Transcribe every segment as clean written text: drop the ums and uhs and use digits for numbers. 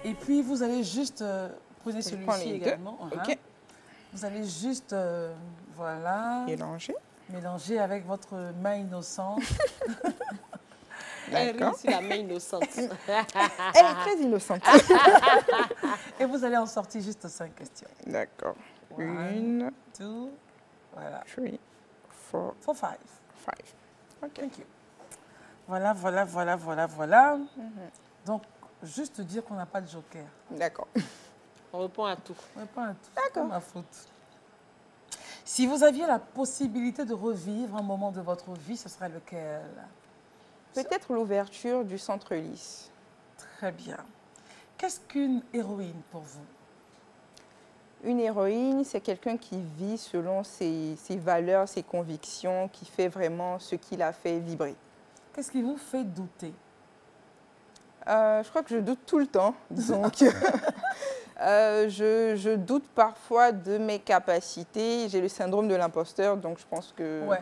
Et puis, vous allez juste poser Je prends celui-ci les deux. également. Ok. Vous allez juste, voilà, Mélanger. mélanger avec votre main innocente. Elle rit D'accord. sur la main innocente. Elle est très innocente. Et vous allez en sortir juste 5 questions. D'accord. One, 1, two, voilà. 3, 4, For 5. 5. OK. Thank you. Voilà, voilà, voilà, voilà, voilà. Donc, juste dire qu'on n'a pas de joker. D'accord. On répond à tout. Ouais, pas un tout. D'accord. C'est pas ma faute. Si vous aviez la possibilité de revivre un moment de votre vie, ce serait lequel? Peut-être l'ouverture du centre Lys. Très bien. Qu'est-ce qu'une héroïne pour vous? Une héroïne, c'est quelqu'un qui vit selon ses valeurs, ses convictions, qui fait vraiment ce qui la fait vibrer. Qu'est-ce qui vous fait douter? Je crois que je doute tout le temps. Donc, je doute parfois de mes capacités. J'ai le syndrome de l'imposteur, donc je pense que... Ouais.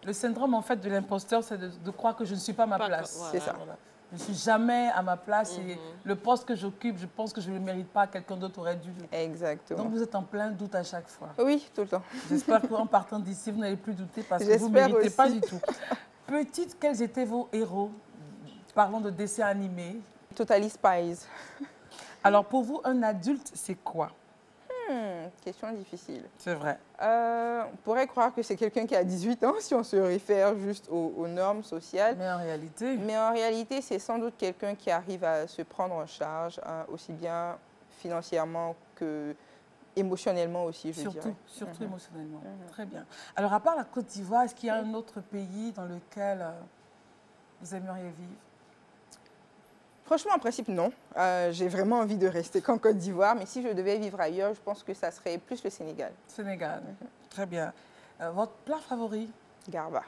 Le syndrome en fait de l'imposteur, c'est de croire que je ne suis pas à ma Pas que- place. voilà. C'est ça. Voilà. Je ne suis jamais à ma place et le poste que j'occupe, je pense que je ne le mérite pas, quelqu'un d'autre aurait dû. Exactement. Donc vous êtes en plein doute à chaque fois. Oui, tout le temps. J'espère qu'en partant d'ici, vous n'allez plus douter parce que vous ne J'espère méritez pas aussi. du tout. Petite, quels étaient vos héros? Parlons de dessins animés. Totally Spies. Alors pour vous, un adulte, c'est quoi? Question difficile. C'est vrai. On pourrait croire que c'est quelqu'un qui a 18 ans si on se réfère juste aux normes sociales. Mais en réalité, Mais en réalité, c'est sans doute quelqu'un qui arrive à se prendre en charge, hein, aussi bien financièrement que émotionnellement aussi, je dirais. surtout émotionnellement. Très bien. Alors à part la Côte d'Ivoire, est-ce qu'il y a un autre pays dans lequel vous aimeriez vivre? Franchement, en principe, non. J'ai vraiment envie de rester qu'en Côte d'Ivoire, mais si je devais vivre ailleurs, je pense que ça serait plus le Sénégal. Sénégal. Très bien. Votre plat favori? Garba.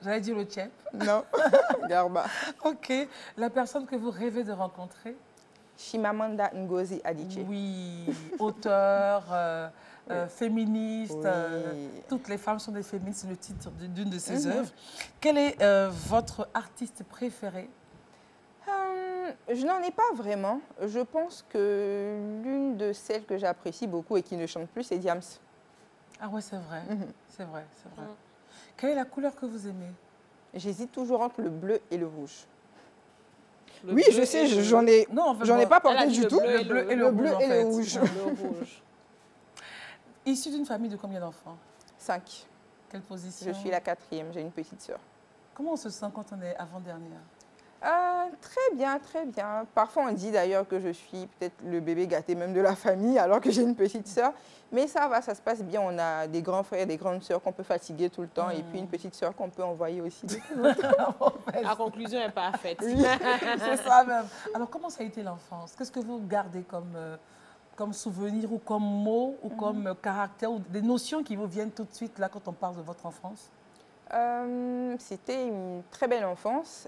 J'allais dire le tchèp. Non, Garba. Ok. La personne que vous rêvez de rencontrer? Chimamanda Ngozi Adichie. Oui, auteur, féministe. Oui. Toutes les femmes sont des féministes, c'est le titre d'une de ses Mhm. œuvres. Quel est votre artiste préféré? Je n'en ai pas vraiment. Je pense que l'une de celles que j'apprécie beaucoup et qui ne chante plus, c'est Diams. Ah ouais, c'est vrai. C'est vrai, c'est vrai. Mhm. Quelle est la couleur que vous aimez? J'hésite toujours entre le bleu et le rouge. Le Oui, bleu je sais, et le- j'en ai, Non, en fait, j'en ai bon, pas Elle a porté dit du le tout. bleu et bleu et Le bleu rouge, en et le fait. rouge. Le rouge. Issu d'une famille de combien d'enfants? 5. Quelle position? Je suis la 4e, j'ai une petite sœur. Comment on se sent quand on est avant-dernière? Très bien, très bien. Parfois, on dit d'ailleurs que je suis peut-être le bébé gâté même de la famille, alors que j'ai une petite sœur. Mais ça va, ça se passe bien. On a des grands frères, des grandes sœurs qu'on peut fatiguer tout le temps, et puis une petite sœur qu'on peut envoyer aussi. La conclusion est parfaite. C'est ça même. Alors, comment ça a été l'enfance? Qu'est-ce que vous gardez comme souvenir ou comme mot ou comme caractère ou des notions qui vous viennent tout de suite là quand on parle de votre enfance? C'était une très belle enfance.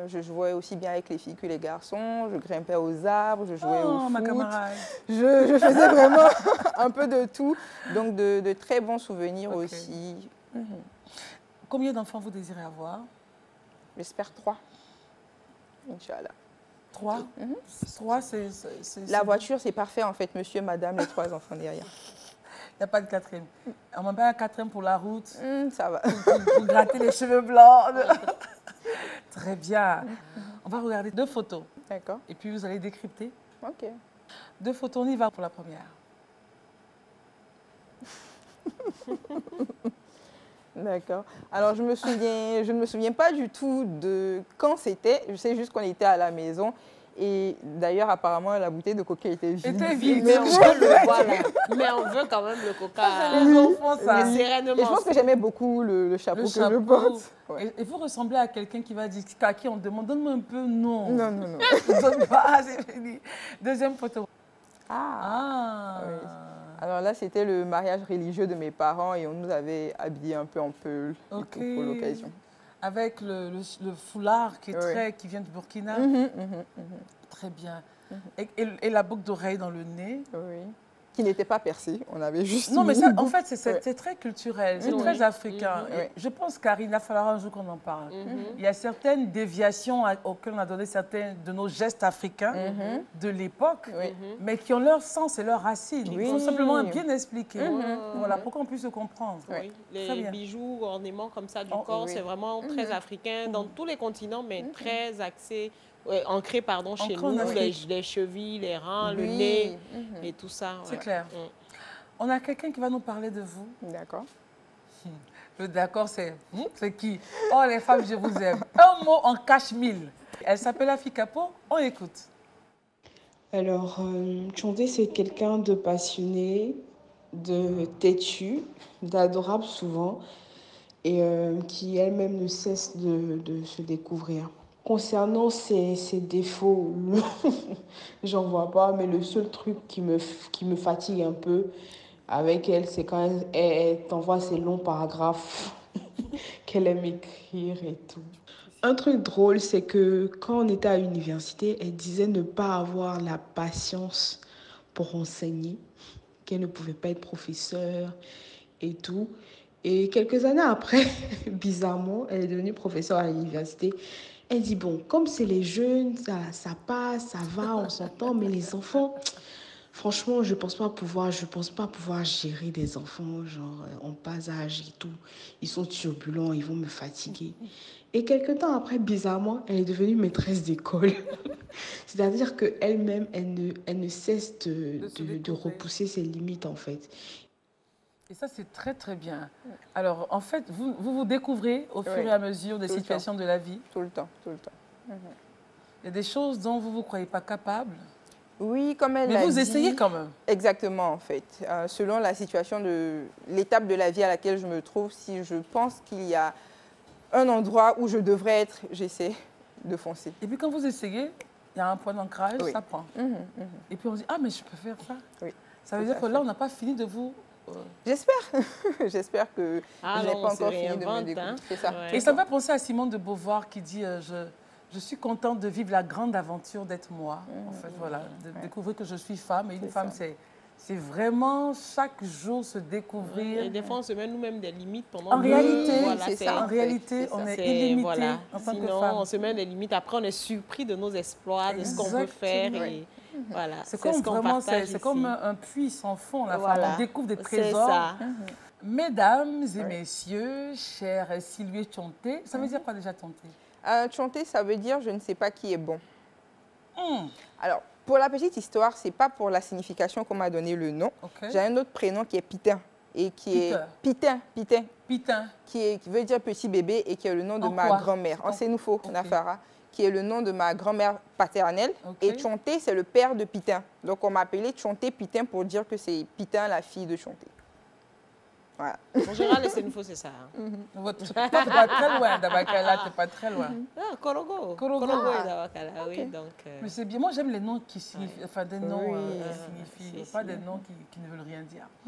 Je jouais aussi bien avec les filles que les garçons. Je grimpais aux arbres, je jouais au ma foot. camarade. Je faisais vraiment un peu de tout. Donc, de très bons souvenirs Ok. aussi. Combien d'enfants vous désirez avoir? J'espère 3. Inch'Allah. 3? 3, c'est... La voiture, c'est parfait en fait, monsieur, madame, les 3 enfants derrière. Il n'y a pas de quatrième. On m'a pas un quatrième pour la route, Ça va. pour gratter les cheveux blancs. Très bien. On va regarder 2 photos D'accord. et puis vous allez décrypter. Ok. 2 photos, on y va pour la première. D'accord. Alors, je ne me souviens pas du tout de quand c'était. Je sais juste qu'on était à la maison. Et d'ailleurs, apparemment, la bouteille de coca était vide. Était vide. Mais on veut le voir là. Mais on veut quand même le coca. C'est les enfants, ça. Mais sereinement. Et je pense que j'aimais beaucoup le chapeau Le que je chapeau. porte. Ouais. Et vous ressemblez à quelqu'un qui va dire, à qui on demande, donne-moi un peu, non. Non, non, non. Donne pas, c'est fini. Deuxième photo. Ah. Ah. Oui. Alors là, c'était le mariage religieux de mes parents et on nous avait habillés un peu en peul et Ok. tout pour l'occasion. Avec le foulard qui, est Oui. qui vient du Burkina. Mhm. Très bien. Et la boucle d'oreille dans le nez. Oui. qui n'était pas percé. On avait juste... Non, mais mis ça, une en boucle. fait, c'est très culturel, c'est Oui. très africain. Oui. Je pense, Karine, il va falloir un jour qu'on en parle. Il y a certaines déviations auxquelles on a donné certains de nos gestes africains de l'époque, Oui. mais qui ont leur sens et leur racine. Il faut Oui. simplement bien expliquer. Mhm. Voilà, pour qu'on puisse se comprendre. Oui, Très les bien. bijoux, ornements comme ça du Oh, corps, oui. c'est vraiment très africain dans tous les continents, mais très axé, ancré pardon, chez Ancré en nous, Afrique. les chevilles, les reins, le Oui. nez et tout ça. C'est ouais. clair. Mm. On a quelqu'un qui va nous parler de vous. D'accord. Le d'accord, c'est qui? Oh, les femmes, je vous aime. Un mot en cache mille. Elle s'appelle Afi Capo. On écoute. Alors, Tchondé, c'est quelqu'un de passionné, de têtu, d'adorable souvent, et qui elle-même ne cesse de se découvrir. Concernant ses défauts, j'en vois pas, mais le seul truc qui me fatigue un peu avec elle, c'est quand elle t'envoie ces longs paragraphes qu'elle aime écrire et tout. Un truc drôle, c'est que quand on était à l'université, elle disait ne pas avoir la patience pour enseigner, qu'elle ne pouvait pas être professeure et tout. Et quelques années après, bizarrement, elle est devenue professeure à l'université. Elle dit, bon, comme c'est les jeunes, ça passe, ça va, on s'entend, mais les enfants, franchement, je pense pas pouvoir gérer des enfants, genre en bas âge et tout. Ils sont turbulents, ils vont me fatiguer. Et quelques temps après, bizarrement, elle est devenue maîtresse d'école. C'est-à-dire qu'elle-même, elle ne cesse de repousser ses limites, en fait. Et ça, c'est très, très bien. Alors, en fait, vous découvrez au fur Oui. et à mesure des Tout le situations de la vie. Tout le temps, tout le temps. Il y a des choses dont vous ne vous croyez pas capable, Oui, comme elle mais l'a vous dit. essayez quand même. Exactement, en fait. Selon la situation l'étape de la vie à laquelle je me trouve, si je pense qu'il y a un endroit où je devrais être, j'essaie de foncer. Et puis, quand vous essayez, il y a un point d'ancrage, Oui. ça prend. Et puis, on se dit, ah, mais je peux faire ça. Oui. Ça veut Tout dire à que fait. là, on n'a pas fini de vous... J'espère. J'espère que Ah je n'ai non, pas on se encore fini de me réinvente, découvrir. hein. C'est ça. Ouais. Et ça me fait penser à Simone de Beauvoir qui dit je suis contente de vivre la grande aventure d'être moi. En fait, voilà, de découvrir que je suis femme. Et une C'est femme, ça. c'est vraiment chaque jour se découvrir. Et des fois, on se met nous-mêmes des limites pendant En réalité, voilà, c'est ça. en en fait, réalité, c'est on ça. est c'est- illimité voilà. en tant que Sinon, femme. on se met des limites. Après, on est surpris de nos exploits, de ce qu'on peut faire. Exactement. Et voilà, C'est ce comme qu'on vraiment, partage c'est comme ici. un puits sans fond. La femme, Voilà. on découvre des C'est trésors. ça. Mesdames et messieurs, chers Sylvie Tchonté, ça veut dire quoi déjà Tchonté? Chanter, ça veut dire je ne sais pas qui est bon. Hum, Alors, pour la petite histoire, c'est pas pour la signification qu'on m'a donné le nom. ok. J'ai un autre prénom qui est Pitin. Et qui Peter. est Pitin, Pitin. qui veut dire petit bébé et qui est le nom de En ma quoi? grand-mère, en En- Sénoufo, Ok. Nafara, qui est le nom de ma grand-mère paternelle. Ok. Et Tchonté, c'est le père de Pitin. Donc, on m'appelait Tchonté Pitin pour dire que c'est Pitin, la fille de Tchonté. Voilà. En général, les Sénoufo, c'est ça. hein. Toi, tu n'es pas très loin, Dabakala, tu n'es pas très loin. Ah, Korogo. Korogo. est d'Awakala, oui. Ok. Donc, Mais c'est bien, moi j'aime les noms qui signifient, enfin des noms Oui. qui signifient, si, pas si. des noms qui ne veulent rien dire.